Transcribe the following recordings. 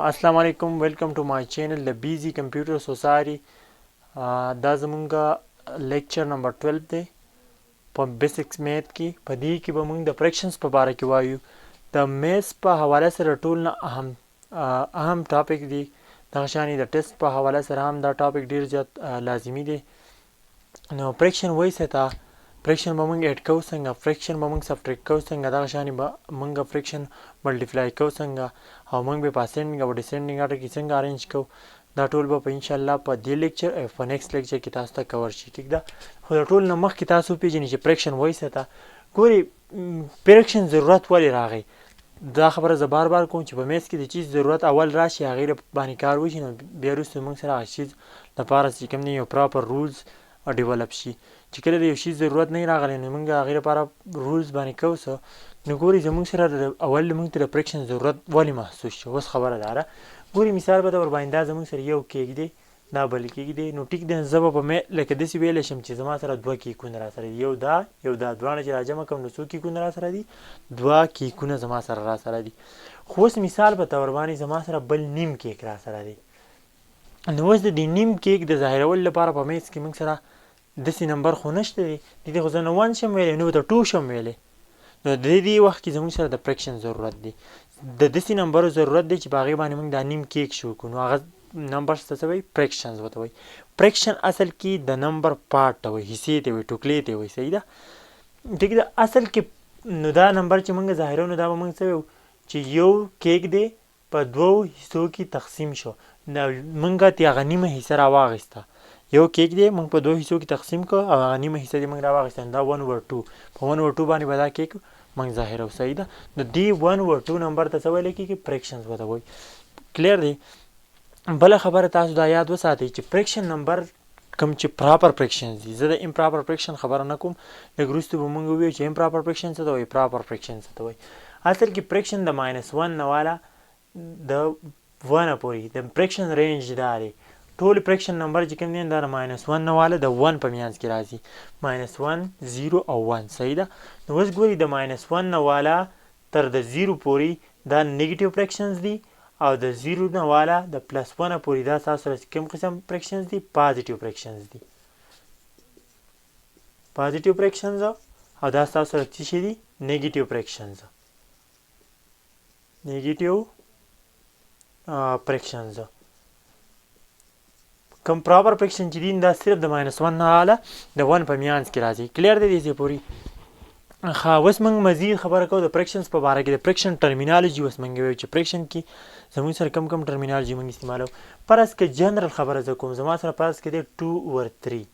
السلام علیکم ویلکم ټو مای چینل د بیزی کمپیوټر سوسایټي. دا زمونږ لیکچر نمبر 12 دی په بیسکس میث کې. په دې کې به موږ د فریکشنز په باره کې وایو. د میث په حواله سره ټول نه اهم ټاپک دی. دغه شانې د ټیسټ په حواله سره هم دا ټاپک ډیر زیات لازمي دی. نو فریکشن وایي ته فریکشن به موږ اډ کوو څنګه، فریکشن به موږ سبټریکټ کوو څنګه، دغه شانې به موږ فریکشن ملټیپلای کوو څنګه، او موږ به په اسینډنګ او ډیسینډنګ اډر کې څنګه ارینج کوو. دا ټول به په انشاءالله په دې لیکچر او په نیکسټ لیکچر کې تاسو ته کور شي. ټیک ده. خو د ټول نه مخکې تاسو وپېژنئ چې فریکشن وایي څه ته. ګورئ فریکشن ضرورت ولې راغی. دا خبره زه بار بار کوم چې په میث کې د چیز ضرورت اول راشي، هغې باندې کار وشي، نو بیا وروسته موږ سره هغه چیز لپاره چې کوم دی یو پراپر رولز ډیولپ شي. چې کله د یو شي ضرورت نه راغلی نو موږ هغې لپاره رولز باندې کوو څه. نو ګورئ زموږ سره اول موږ ته د فریکشن ضرورت ولې محسوس شو. اوس خبره دا ده، ګورئ مثال به در باندې دا زموږ سره یو کیک دی، دا بل کیک دی. نو ټیک دی، زه به په لکه داسې ویلی شم چې زما سره دوه کیکونه را سره دي، یو دا یو دا، دواړه چې راجمع کړم نو څو کیکونه را سره دي؟ دوه کیکونه زما سره را سره دي. خو اوس مثال په طور باندې زما سره بل نیم کیک را سره دی. نو اوس د دې نیم کیک د ظاهرولو لپاره په میث کې موږ سره داسې نمبر خو نشته دی. د دې خو زه نه 1 شم ویلی، نو د 2 شم ویلی. نو د دې وخت کې زموږ سره د فریکشن ضرورت دی، د داسې نمبرو ضرورت دی چې په هغې باندې موږ دا نیم کیک شو کړو. نو هغه نمبر څه وایي؟ فریکشنز ورته وایي. فریکشن اصل کې د نمبر پارټ ته وایي، حصې ته وایي، ټوکلې ته وایي. صحیح ده. ټیک ده. اصل کې نو دا نمبر چې موږ ظاهرو نو دا به موږ څه وایو چې یو کیک دی په دوو حصو کې تقسیم شو. موږ ترې هغه نیمه حصه راواخیسته. یو کیک دی موږ په دوه حصو کې تقسیم کړو او هغه نیمه حصه دې موږ راواخیسته، دا 1/2. په 1/2 باندې به دا کیک موږ ظاهرو. صحیح ده. نو دې 1/2 نمبر ته څه ویلی کېږي؟ فریکشنز ورته وایي. کلیر دی. بله خبره تاسو دا یاد وساتئ چې فریکشن نمبر کوم چې پراپر فریکشنز دي، زه د امپراپر فریکشن خبره نه کوم. لږ وروسته به موږ ووایو چې امپراپر فریکشن څه ته وایي، پراپر فریکشن څه ته وایي. اصل کې فریکشن د -1 نه واله د 1 پورې د فریکشن رینج دا دی. ټول فریکشن نمبر چې کوم دي دا د -1 نه واله د 1 په میانځ کې راځي. -1 0 او 1. صحیح ده. نو اوس ګورئ د -1 نه واله تر د 0 پورې دا نیګیټیو فریکشنز دي، او د 0 نه واله د +1 پورې دا تاسو سره کوم قسم فریکشنز دي؟ پازیټیو فریکشنز دي. پازیټیو فریکشنز او دا تاسو سره څه شي دي؟ نیګیټیو فریکشنز. نیګیټیو فریکشنز. کوم پراپر فریکشن چې دي دا صرف د -1 نه واله د 1 په میانځ کې راځي. کلیر دی دې پورې؟ ښه، اوس موږ مزید خبره کوو د فریکشنز په باره کې. د فریکشن ټرمینالوجي اوس موږ وایو چې فریکشن کې زموږ سره کوم کوم ټرمینالوجي موږ استعمالوو. فرض که جنرال خبره زه کوم، زما سره فرض که دی 2/3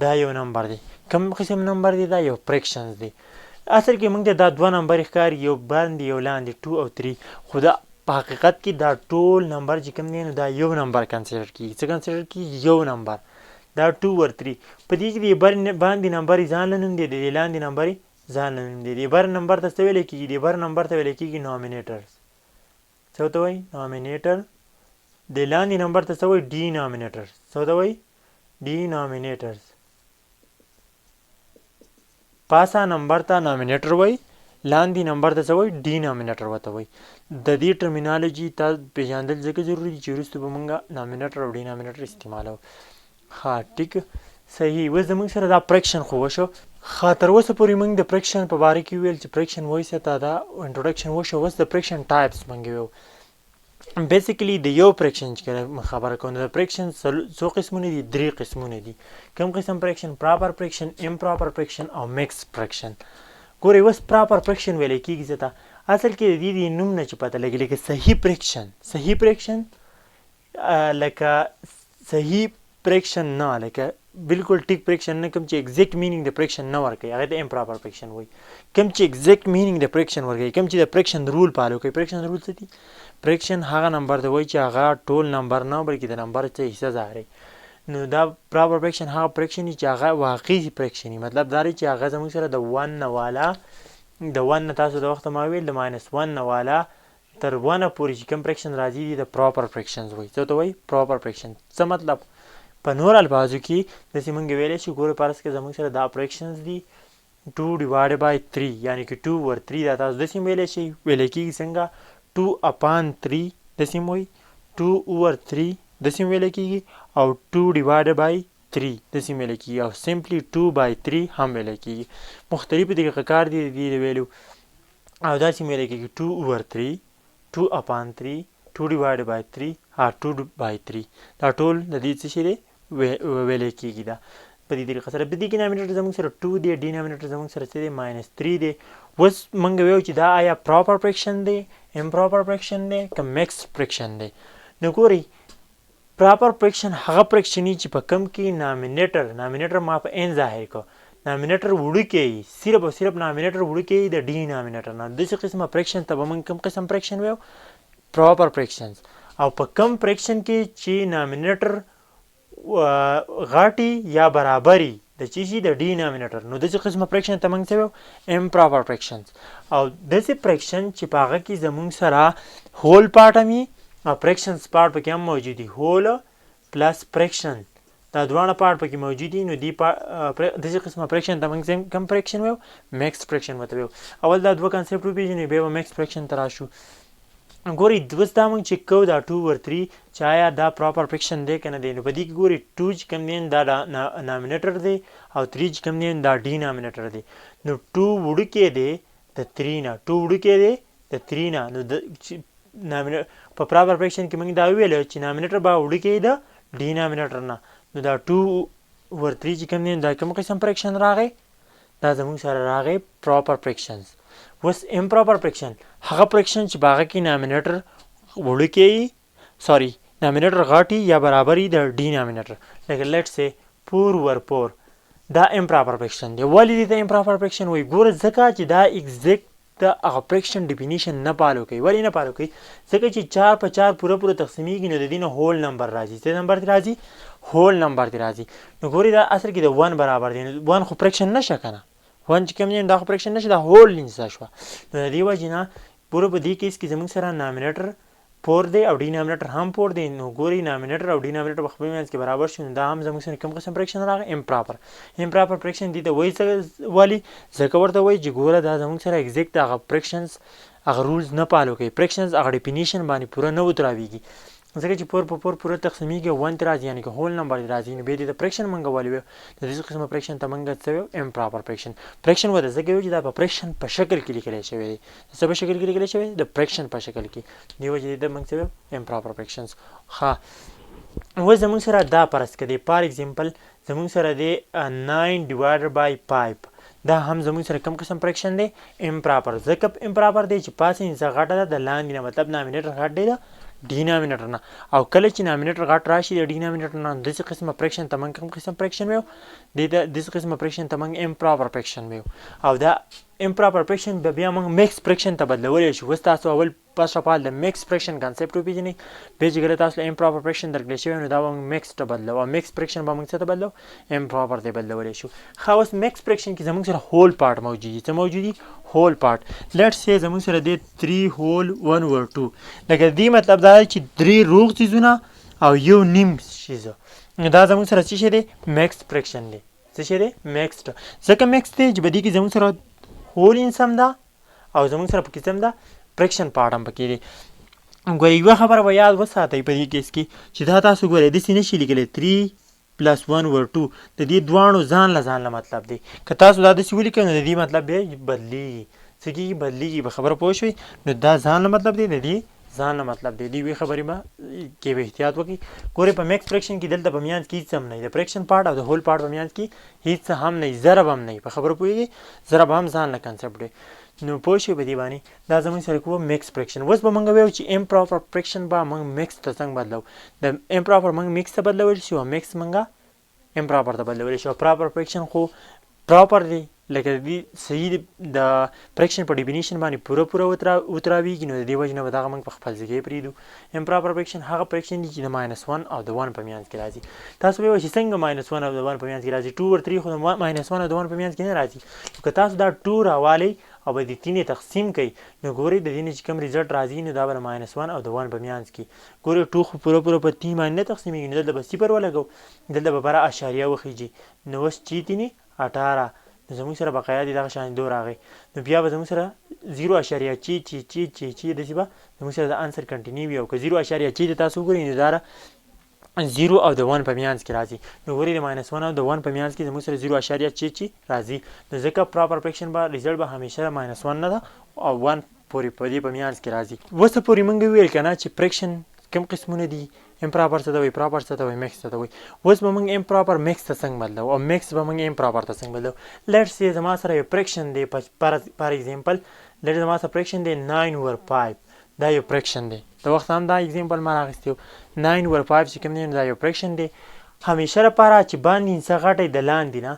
دا یو نمبر دی. کوم قسم نمبر دی؟ دا یو فریکشنز دی. اصل کې موږ ته دا دوه نمبر ښکاري، یو باندې یو لاندې 2 او 3. خو دا په حقیقت کې دا ټول نمبر چې کوم دی نو دا یو نمبر کنسیډر کېږي. څه کنسیډر کېږي؟ یو نمبر. دا 2/3. په دې کې د باندې نمبر یې ځان له نوم دی، د دې لاندې نمبر یې ځان له نوم دی. د بر نمبر ته څه ویلی کېږي؟ د بر نمبر ته ویلی کېږي نامینیټرز. څه ورته وایي؟ نامینیټر. د لاندې نمبر ته څه وایي؟ ډینامینیټرز. څه ورته وایي؟ ډینامینیټرز. پاسه نمبر ته نامینیټر وایي، لاندې نمبر ته څه وایي؟ ډینامینیټر ورته وایي. د دې ټرمینالوجي تاسو پېژندل ځکه ضروري دي چې وروسته به موږ نامینیټر او ډینامینیټر استعمالوو. ښه، ټیک، صحیح. اوس زموږ سره دا فریکشن خو وشو. ښه، تر اوسه پورې موږ د فریکشن په باره کې وویل چې فریکشن وایي څه ته، دا انټروډکشن وشو. اوس د فریکشن ټایپس موږ ویو. بیسیکلی د یو فریکشن چې کله خبره کوو نو د فریکشن څو قسمونه دي؟ 3 قسمونه دي. کوم قسم فریکشن؟ پراپر فریکشن، امپراپر فریکشن او میکس فریکشن. ګورئ اوس پراپر فریکشن ویلی کېږي څه ته. اصل کې د دې نوم نه چې پته لګي، لکه صحیح فریکشن. صحیح فریکشن لکه صحیح فریکشن نه، لکه بالکل ټیک فریکشن نه، کوم چې ایگزیکټ مینینګ د فریکشن نه ورکوي، هغه ته امپراپر فریکشن وایي. کوم چې ایگزیکټ مینینګ د فریکشن ورکوي، کوم چې د فریکشن رول فالو کوي. فریکشن رول څه دي؟ فریکشن هغه نمبر ته وایي چې هغه ټول نمبر نه بلکې د نمبر څه حصه ظاهروي. نو دا پراپر فریکشن هغه فریکشن چې هغه واقعي فریکشن وي. مطلب دا دی چې هغه زموږ سره د 1 نه واله، د 1 نه تاسو د وخته ما ویل د -1 نه واله تر 1 پورې چې کوم فریکشن راځي دي د پراپر فریکشنز وایي. څه ته وایي؟ پراپر فریکشن. څه مطلب؟ په نور الفاظو کې داسې موږ ویلی شو. ګوره فرض کې زموږ سره دا فریکشنز دي 2/3 یعنې که 2/3. دا تاسو داسې ویلی شئ، ویلی کېږي څنګه؟ 2/3 داسې هم وایي 2/3 داسې هم ویلی کېږي او 2/3 داسې هم ویلی کېږي او سمپلی 2/3 هم ویلی کېږي. مختلفې طریقه کار دي د دې د ویلو او داسې هم ویلی کېږي 2/3 2/3 2/3 او 2/3 دا ټول د دې څه شی دی ویلی کېږي. دا په دې طریقه سره په دې ډینامینیټر زموږ سره 2 دی، ډینامینیټر زموږ سره څه دی -3 دی. اوس موږ ویو چې دا آیا پراپر فریکشن دی، امپراپر فریکشن دی که میکس فریکشن دی. نو ګورئ پراپر فریکشن هغه فریکشن چې په کم کې نامینیټر ما په ان ظاهر کو نامینیټر وړوکی صرف او صرف نامینیټر وړوکی د ډینامینیټر نه. داسې قسمه فریکشن ته به موږ کوم قسم فریکشن ویو؟ پراپر فریکشنز. او په کم فریکشن کې چې نامینیټر غاټي یا برابري د چی شي د ډینامینیټر، نو داسې قسمه فریکشن ته موږ څه ویو؟ امپراپر فریکشنز. او داسې فریکشن چې په هغه کې زموږ سره هول پارټ هم وي او فریکشنز پارټ پکې هم موجود دي، هول پلس فریکشن دا دواړه پارټ پکې موجود دي. نو داسې قسمه فریکشن ته موږ کوم فریکشن ویو؟ میکس فریکشن ورته ویو. اول دا دوه کانسپټ وپېژنئ بیا به میکس فریکشن ته راشو. ګورئ اوس دا موږ چیک کوو دا 2/3 چې آیا دا پراپر فریکشن دی که نه دی. نو په دې کې ګورئ 2 چې کوم دی دا نامینیټر دی او 3 چې کوم دی دا ډینامینیټر دی. نو 2 وړوکی دی د 3 نه، 2 وړوکی دی د 3 نه. نو په پراپر فریکشن کې موږ دا وویل چې نامینیټر به وړوکی د ډینامینیټر نه. نو دا 2/3 چې کوم دی دا کوم قسم فریکشن راغی؟ دا زموږ سره راغی پراپر فریکشنز. اوس امپراپر فریکشن هغه فریکشن چې په هغه کې نامینیټر وړوکی نامینیټر غاټي یا برابري د ډینامینیټر، لکه لیټ سي 4/4 دا امپراپر فریکشن دی. ولې دې ته امپراپر فریکشن وایي؟ ګوره ځکه چې دا ایگزیکټ د هغه فریکشن ډیفینیشن نه فالو کوي. ولې نه فالو کوي؟ ځکه چې 4 په 4 پوره تقسیمیږي نو د دې نه هول نمبر راځي. څه نمبر دې راځي؟ هول نمبر دې راځي. نو ګورئ دا اصل کې د 1 برابر دی. 1 خو فریکشن نشه که نه، 1 چې کوم دی دا خو فریکشن نشه، دا هول نږدې شوه. نو د دې وجې نه پوره په دې کیس کې زموږ سره نامینیټر 4 دی او ډینامینیټر هم 4 دی. نو ګورئ نامینیټر او ډینامینیټر په خپل منځ کې برابر شي، نو دا هم زموږ سره کوم قسم فریکشن راغی؟ امپراپر فریکشن دې ته وایي ولې؟ ځکه ورته وایي چې ګوره دا زموږ سره ایگزیکټ هغه فریکشنز هغه رولز نه فالو کوي، فریکشنز هغه ډیفینیشن باندې پوره نه اتراویږي. ځکه چې 4 په 4 پوره تقسیمیږي 1 ته راځي، یعنې که هول نمبر راځي. نو بیا دې ته فریکشن موږ ولې ویو؟ د دې قسمه فریکشن ته موږ څه ویو؟ امپراپر فریکشن. فریکشن ورته ځکه ویو چې دا په فریکشن په شکل کې لیکلی شوی دی. څه په شکل کې لیکلی شوی دی؟ د فریکشن په شکل کې. دې وجې دې ته موږ څه ویو؟ امپراپر فریکشنز. ښه اوس زموږ سره دا فرض کړئ فار ایگزامپل زموږ سره دی 9/5 دا هم زموږ سره کوم قسم فریکشن دی؟ امپراپر. ځکه امپراپر دی چې پاسه حصه غټه ده د لاندې نه، مطلب نامینیټر غټ دی د ډینامینیټر نه. او کله چې نامینیټر غټ راشي د ډینامینیټر نه، داسې قسمه فریکشن ته موږ کوم قسم فریکشن ویو؟ داسې قسمه فریکشن ته موږ امپراپر فریکشن ویو. او دا امپراپر فریکشن به بیا موږ میکس فریکشن ته بدلولی شو. اوس تاسو اول فرسټ اف آل د میکس فریکشن کانسپټ وپېژنئ، بیا چې کله تاسو له امپراپر فریکشن درکړی شوی نو دا به موږ میکس ته بدلو، او میکس فریکشن به موږ څه ته بدلو؟ امپراپر ته بدلولی شو. ښه اوس میکس فریکشن کې زموږ سره هول پارټ موجود دي. څه موجود دي؟ هول پارټ. لیټ سی زموږ سره دی 3/1/2 لکه دې مطلب دا دی چې 3 روغ څیزونه او یو نیم څیزه. نو دا زموږ سره څه شی دی؟ میکس فریکشن دی. څه شی دی؟ میکسډ. ځکه میکس دی چې په دې کې زموږ سره هول انس هم ده او زموږ سره پکې څه هم ده؟ فریکشن پارټ هم پکې دی. ګورئ یوه خبره به یاد وساتئ په دې کیس کې چې دا تاسو ګورئ داسې نشي لیکلی 3+1/2 د دې دواړو ځان له مطلب دی. که تاسو دا داسې ولیکئ نو د دې مطلب بیا بدلیږي. څه کېږي؟ بدلیږي. په خبره پوه شوئ؟ نو دا ځان له مطلب دی، د دې ځان له مطلب دی. د یوې خبرې به کې به احتیاط وکړئ. ګورئ په میکس فریکشن کې دلته په میانځ کې هېڅ هم نه وي، د فریکشن پارټ او د هول پارټ په میانځ کې هېڅ هم نه وي، ضرب هم نه وي. په خبره پوهېږئ؟ ضرب هم ځان له کنسپټ دی. نو پوه شئ په دې باندې دا زموږ سره کوم میکس فریکشن. اوس به موږ ویو چې امپراپر فریکشن به موږ میکس ته څنګه بدلو؟ د امپراپر موږ میکس ته بدلولی شو او میکس موږ امپراپر ته بدلولی شو. پراپر فریکشن خو پراپر دی، لکه د دې صحیح د فریکشن په ډیفینیشن باندې پوره اتراویږي. نو د دې وجې نه به دغه موږ په خپل ځای کې پرېږدو. امپراپر فریکشن هغه فریکشن دی چې د -1 او د 1 په میانځ کې راځي. تاسو به وایئ چې څنګه -1 او د 1 په میانځ کې راځي؟ 2/3 خو د -1 او د 1 په میانځ کې نه راځي. نو که تاسو دا 2 راوالئ او به د 3 تقسیم کوئ نو ګورئ د دې نه چې کوم ریزلټ راځي نو دا به د -1 او د 1 په میانځ کې. ګورئ 2 خو پوره په 3 باندې نه تقسیمیږي، نو دلته به 0 ولګو، دلته به بره اشاریه وخیږي. نو اوس چی 3 18 نو زموږ سره بقایا دي دغه شان 2 راغی نو بیا به زموږ سره 0.چی داسې به زموږ سره د انسر کنټینیو وي او که 0.چی د تاسو وګورئ نو دا 0 او د 1 په میانځ کې راځي نو ګورئ د -1 او د 1 په میانځ کې زموږ سره 0.چی راځي نو ځکه پراپر فریکشن به ریزلټ به همیشه -1 نه ده او 1 پورې په دې په میانځ کې راځي اوس پورې موږ ویل که نه چې فریکشن کوم قسمونه دي امپراپر څه ته وایي پراپر څه ته وایي میکس څه ته وایي اوس به موږ امپراپر میکس ته څنګه بدلو او میکس به موږ امپراپر ته څنګه بدلو لیټ سي زما سره یو فریکشن دی فار ایگزامپل لیټ زما سره فریکشن دی 9/5 دا یو فریکشن دی د وخت هم دا ایگزامپل ما راغستی 9/5 چې کوم دی دا یو فریکشن دی همیشه لپاره چې باندې څه غټی د لاندې نه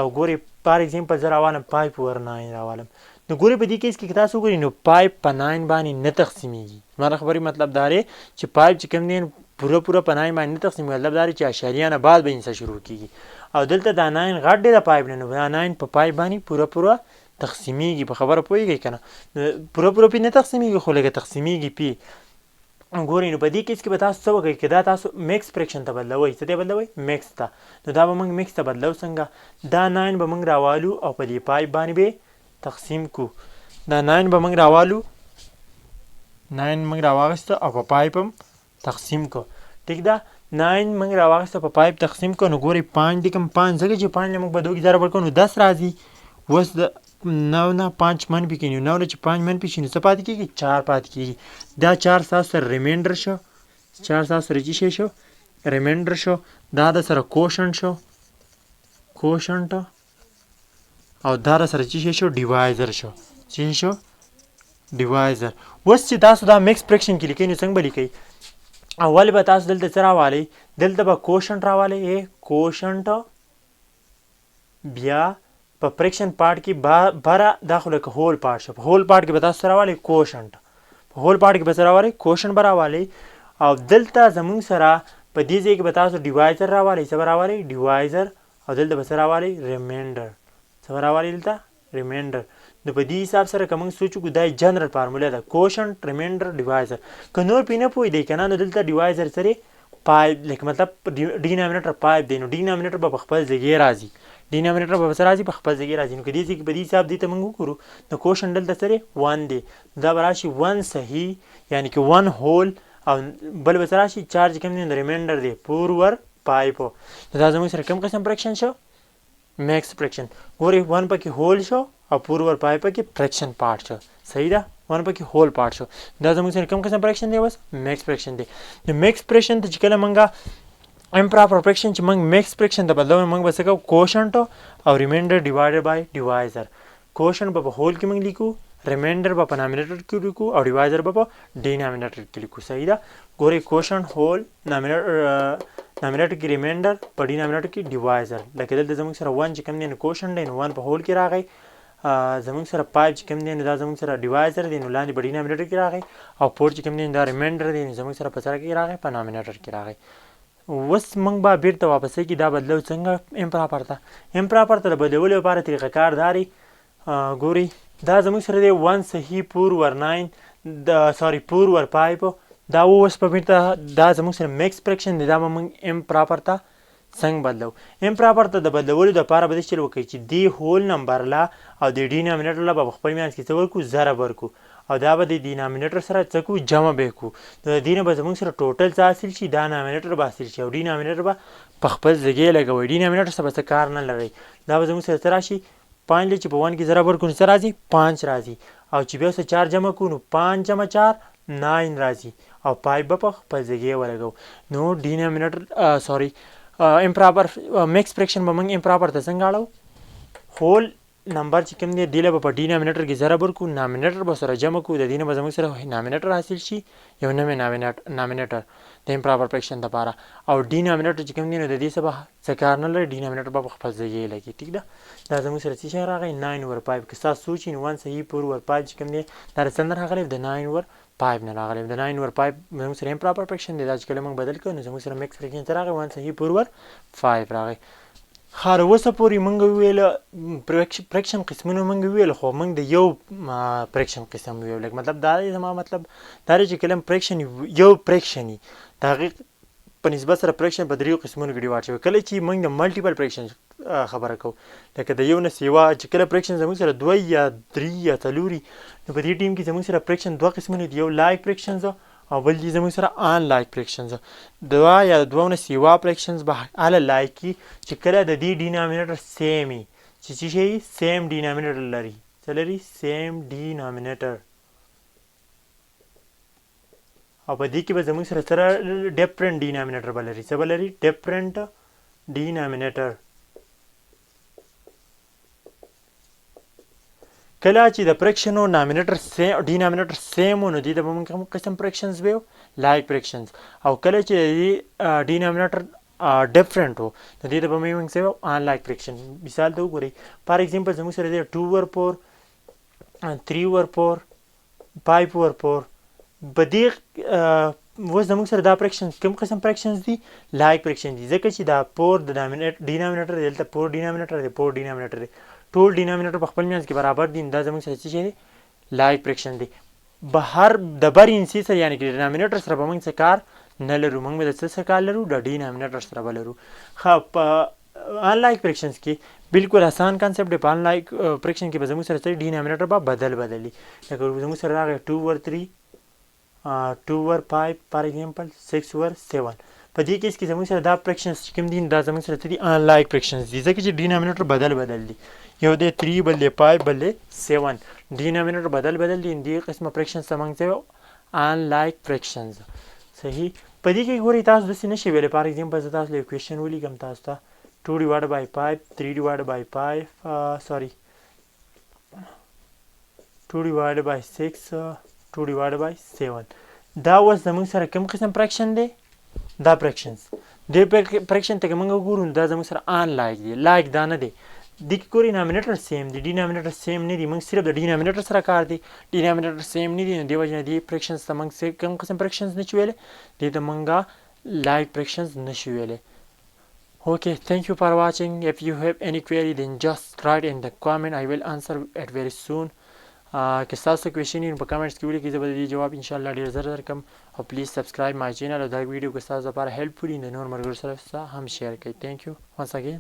او ګورئ فار ایگزامپل زه راوالم 5/9 راوالم نو ګورئ په دې کیس کې که تاسو وګورئ نو 5 په 9 باندې نه تقسیمیږي زما د خبرې مطلب دا دی چې 5 چې کوم دی پوره په 9 باندې نه تقسیمیږي مطلب دا دی چې اعشاریه نه بعد به انسه شروع کیږي او دلته دا 9 غټ دی د 5 نه نو دا 9 په 5 باندې پوره تقسیمیږي په خبره پوهیږئ که نه پوره پې نه تقسیمیږي خو لږه تقسیمیږي پې ګورئ نو په دې کیس کې به تاسو څه وکړئ که دا تاسو میکس فریکشن ته بدلوئ څه ته بدلوئ میکس ته نو دا به موږ میکس ته بدلو څنګه دا 9 به موږ راوالو او په دې 5 باندې به تقسیم کو دا 9 به موږ راوالو 9 موږ راواغسته او په 5 هم تقسیم کو ټیک ده 9 موږ راواغسته په 5 تقسیم کو نو ګورئ 5 دی کوم 5 ځکه چې 5 نه موږ په 2 کې ضرب ورکړو نو 10 راځي اوس د 9 نه 5 منفي کړي نو 9 نه چې 5 منفي شي نو څه پاتې کېږي 4 پاتې کېږي دا 4 ستاسو سره ریمینډر شو 4 ستاسو سره څه شی شو ریمینډر شو دا د سره کوشنټ شو کوشنټ او دا د سره څه شی شو ډیوایزر شو څه شو ډیوایزر اوس چې تاسو دا میکس فریکشن کې لیکئ نو څنګه به لیکئ اول به تاسو دلته څه راوالئ دلته به کوشنټ راوالئ کوشنټ بیا په فریکشن پارټ کې بره دا خو لکه هول پارټ شو په هول پارټ کې به تاسو څه راوالئ کوشنټ په هول پارټ کې به څه راوالئ کوشنټ به راوالئ او دلته زموږ سره په دې ځای کې به تاسو ډیوایزر راوالئ څه به راوالئ ډیوایزر او دلته به څه راوالئ ریمینډر څه به راوالئ دلته ریمینډر نو په دې حساب سره که موږ سوچ وکړو دا جنرل فارموله ده کوشنټ ریمینډر ډیوایزر که نور پې نه پوهېدئ که نه نو دلته ډیوایزر سره 5 لکه مطلب ډینامینیټر 5 دی نو ډینامینیټر به په خپل ځای راځي ډینامینیټر به څه راځي په خپل ځای راځي نو که دې ځای کې په دې حساب دې ته موږ وګورو نو کوشنټ دلته سره 1 دی دا به راشي 1 صحیح یعنې کې 1 هول او بل به څه راشي 4 چې کوم دی نو ریمینډر دی پور 5 نو دا زموږ سره کوم قسم فریکشن شو میکس فریکشن ګورئ 1 پکې هول شو او پور 5 پکې فریکشن پارټ شو صحیح ده 1 پکې هول پارټ شو دا زموږ سره کوم قسم فریکشن دی اوس میکس فریکشن دی نو میکس فریکشن ته چې کله موږ امپراپر فریکشن چې موږ میکس فریکشن ته بدلو موږ به څه کوو کوشنټ او ریمینډر ډیوایډډ بای ډیوایزر کوشنټ به په هول کې موږ لیکو ریمینډر به په نامینیټر کې لیکو او ډیوایزر به په ډینامینیټر کې لیکو صحیح ده ګورئ کوشنټ هول نامینیټر کې ریمینډر په ډینامینیټر کې ډیوایزر لکه دلته زموږ سره 1 چې کوم دی نو کوشنټ دی نو 1 په هول کې راغی زموږ سره 5 چې کوم دی نو دا زموږ سره ډیوایزر دی نو لاندې په ډینامینیټر کې راغی او 4 چې کوم دی دا ریمینډر دی نو زموږ سره په سره کې راغی په نامینیټر کې راغی اوس موږ به بیرته واپسۍ کې دا بدلو څنګه امپراپر ته د بدلولو لپاره طریقه کار دا دی ګورئ دا زموږ سره دی 1 صحیح پور 9 پور 5 دا اوس په بیرته دا زموږ سره میکس فریکشن دی دا به موږ امپراپر ته څنګه بدلو امپراپر ته د بدلولو دپاره به داسې چل وکړئ چې دې هول نمبر له او د ډینامینیټر له به په خپل میانځ کې څه ورکړو ضرب ورکړو او دا به د ډینامینیټر سره څه کړو جمع به یې کړو نو د دې نه به زموږ سره ټوټل څه حاصل شي دا نامینیټر به حاصل شي او ډینامینیټر به په خپل ځای لګوئ ډینامینیټر سره به څه کار نه لرئ دا به زموږ سره څه راشي 5 چې په 1 کې ضرب ورکړو نو څه راځي 5 راځي او چې بیا څه 4 جمع کړو نو 5 جمع 4 9 راځي او 5 به په خپل ځای ولګو نو ډینامینیټر امپراپر میکس فریکشن به موږ امپراپر ته څنګه اړو هول نمبر چې کوم دی دې له به په ډینامینیټر کې ضرب ورکړو نامینیټر به سره جمع کړو د دې نه به زموږ سره نامینیټر حاصل شي یو نوی نامینیټر د امپراپر فریکشن دپاره او ډینامینیټر چې کوم دی نو د دې څه به څه کار نه لري ډینامینیټر به په خپل ځای لګي ټیک ده دا زموږ سره څه شی راغی 9/5 که ستاسو سوچئ نو 1 صحیح پور 5 چې کوم دی دا د څه نه راغلی د 9/5 نه راغلی د 9/5 زموږ سره امپراپر فریکشن دی دا چې کله موږ بدل کړو نو زموږ سره میکس فریکشن څه راغی 1 صحیح پور 5 راغی هر اوسه پورې موږ وویل فریکشن قسمونه موږ وویل خو موږ د یو فریکشن قسم وویل مطلب دا دی زما مطلب دا دی چې کله فریکشن یو فریکشن وي د هغې په نسبت سره فریکشن په دریو قسمونو کې ډیوایډ شوی. کله چې موږ د ملټیپل فریکشن خبره کوو لکه د یو نه سیوا چې کله فریکشن زموږ سره 2 یا 3 یا 4 نو په دې ټیم کې زموږ سره فریکشن دوه قسمونه دي، یو لایک فریکشنز او بل دي زموږ سره ان لایک فریکشنز. دوه یا دوه نه سیوا فریکشنز به هله لایکي چې کله د دې ډینامینیټر سیم وي، چې څه شي سیم ډینامینیټر لري. څه لري؟ سیم ډینامینیټر. او په دې کې به زموږ سره ډیفرنٹ ډینامینیټر به لري. څه به لري؟ ډیفرنٹ ډینامینیټر. کله چې د فریکشنو ډینامینیټر سیم و نو دې ته به موږ کوم قسم فریکشنز ویو؟ لایک فریکشنز. او کله چې د ډینامینیټر ډیفرنٹ و نو دې ته به موږ څه ویو؟ ان لایک فریکشن. مثال ته وګورئ، فار ایگزامپل زموږ سره دی 2/4 3/4 5/4. په دې اوس زموږ سره دا فریکشن کوم قسم فریکشنز دي؟ لایک فریکشن دي، ځکه چې دا 4 د ډینامینیټر دی، دلته 4 ډینامینیټر دی، 4 ډینامینیټر دی، ټول ډینامینیټر په خپل منځ کې برابر دي. دا زموږ سره څه شی دی؟ لایک فریکشن دی. بهر د بر انسي سره یعنې کې ډینامینیټر سره به موږ څه کار نه لرو، موږ به د څه سره کار لرو؟ د ډینامینیټر سره به لرو. ښه، په ان لایک فریکشنز کې بالکل آسان کانسیپټ دی. په ان لایک فریکشن کې به زموږ سره څه ډینامینیټر به بدلي. لکه زموږ سره راغی 2/3 2/5 فار ایگزامپل 6/7. په دې کیس کې زموږ سره دا فریکشنز چې کوم دي دا زموږ سره څه دي؟ ان لایک فریکشنز دي، ځکه چې ډینامینیټر بدل دي. یو دی 3 بل دی 5 بل دی 7. ډینامینیټر بدل دي. دې قسمه فریکشنز ته موږ څه ان لایک فریکشنز. صحیح. په دې کې ګورئ تاسو داسې نشئ ویلی. فار ایگزامپل زه تاسو له اکویشن ولیکم تاسو ته 2/5 3/5 2/6 2/7. دا اوس زموږ سره کوم قسم فریکشن دی؟ دا فریکشنز. دې فریکشن ته که موږ وګورو دا زموږ سره ان لایک دی. لایک دا نه دی. دې کې ګورئ نامینیټر سیم دی، ډینامینیټر سیم نه دی. موږ صرف د ډینامینیټر سره کار دی. ډینامینیټر سیم نه دی، نو دې وجې نه دې فریکشنز ته موږ کوم قسم فریکشنز نه شو ویلی؟ دې ته موږ لایک فریکشنز نه شو ویلی. Okay, thank you for watching. If you have any query, then just write in the comment. I will answer it very soon. که تاسو کوېشن وي نو په کمنټس کې ولیکئ، زه به د دې جواب انشاءالله ډېر زر درکړم. او پلیز سبسکرایب مای چینل. او دا ویډیو که ستاسو لپاره هیلپفul وي نو نور ملګرو سره هم شیر کړئ. Thank you once again.